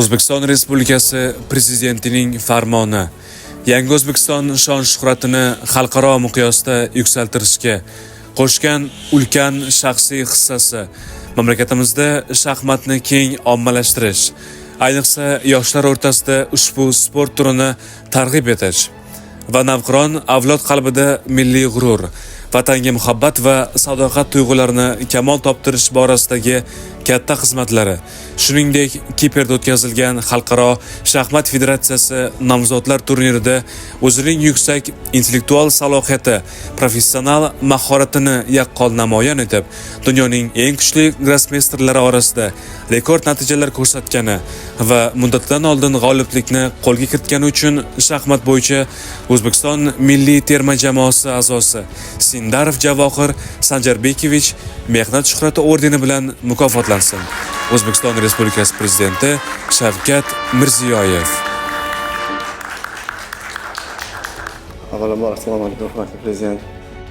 O'zbekiston Respublikasi Prezidentining farmoni Yangi O'zbekiston shon-shuhratini xalqaro miqyosda yuksaltirishga qo'shgan ulkan shaxsiy hissasi mamlakatimizda shaxmatni keng ommalashtirish, ayniqsa yoshlar o'rtasida ushbu sport turini targ'ib etish va navqiron avlod qalbida milliy g'urur, vatanga muhabbat va sadoqat tuyg'ularini kamol toptirish borasidagi katta xizmatlari, shuningdek Kiprda o'tkazilgan Xalqaro shaxmat federatsiyasi nomzodlar turnirida o'zining yuksak intellektual salohiyati, professional mahoratini yaqqol namoyon etib, dunyoning eng kuchli grossmeysterlari orasida rekord natijalar ko'rsatgani va muddatidan oldin g'oliblikni qo'lga kiritgani uchun shaxmat bo'yicha O'zbekiston milliy terma jamoasi a'zosi Sindarov Javohir Sanjarbekevich mehnat shuhrati ordeni bilan mukofotlansin. O'zbekiston Respublikasi Prezidenti Shavkat Mirziyoyev. Avvalambor assalomu alaykum, hurmatli prezident.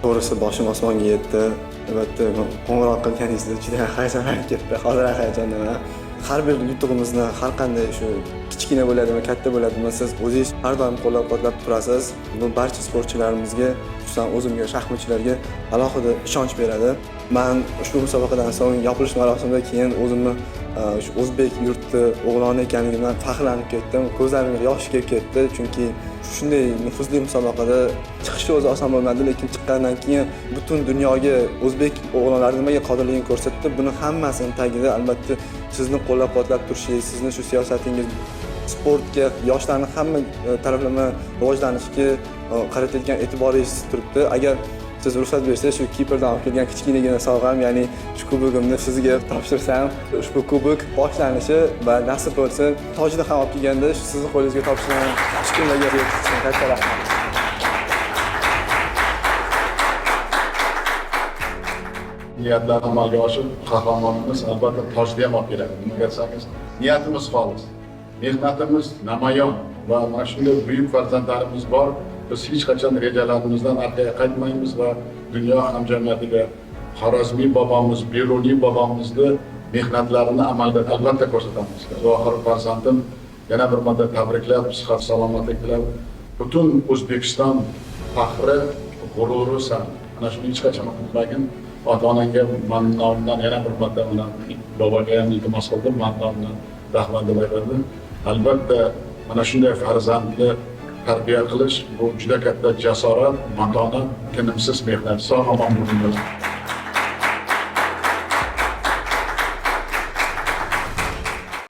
To'g'risi boshim osmonga yetdi. Albatta, qo'ng'iroq qilganingizda juda hayajonlanib ketdi. Hozir ham hayajondaman. Har bir yutug'imizni har qanday shu kichkina bo'ladimi, katta bo'ladimi, siz o'zingiz har doim qo'llab-quvvatlab turasiz. Bu barcha sportchilarimizga, xususan o'zimga, shaxmatchilarga alohida ishonch beradi. Men ushbu musobaqadan so'ng yopilish marosimidan keyin o'zimni shu o'zbek yurti o'g'loni ekanligimdan faxrlanib ketdim. Ko'zlarimga yosh kelib ketdi, chunki shunday nufuzli musobaqada chiqishi o'zi oson bo'lmadi, lekin chiqqandan keyin butun dunyoga o'zbek o'g'lonlari nimaga qodirligini ko'rsatdi. Buni hammasini tagida albatta sizni qo'llab-quvvatlab turishingiz, sizni shu siyosatingiz, sportga, yoshlarni hamma taraflama rivojlanishiga qaratayotgan e'tiboringiz turibdi. Agar siz ruxsat bersangiz, shu Kiprdan olib kelgan kichkinagina sovg'am, ya'ni shu kubogimni sizga topshirsam, ushbu kubok boshlanishi va nasib bo'lsa, tojni ham olib kelganda sizni qo'lingizga topshiraman. Shu kunlarga yetishsin. Katta rahmat. Niyatlarni amalga oshib, qahramonimiz albatta tojni ham olib keladi. Nimaga desangiz, niyatimiz xolis, mehnatimiz namoyon va mana shunday buyuk farzandlarimiz bor. Biz hech qachon rejalarimizdan orqaga qaytmaymiz va dunyo hamjamiyatiga Xorazmiy bobomiz, Beruniy bobomizni mehnatlarini amalda albatta ko'rsatamiz. Zohir farzandim yana bir marta tabriklab, sihat salomatlik tilab, butun O'zbekiston faxri, g'ururisan. Mana shuni hech qachon unutmagin. Ota-onangga men nomidan yana bir marta uni boboga ham iltimos qildim, men nomidan rahmat deb aytadim. Albatta mana shunday farzandni tarbiya qilish bu juda katta jasorat, matonat, tinimsiz mehnat. Sog' omon bo'linglar.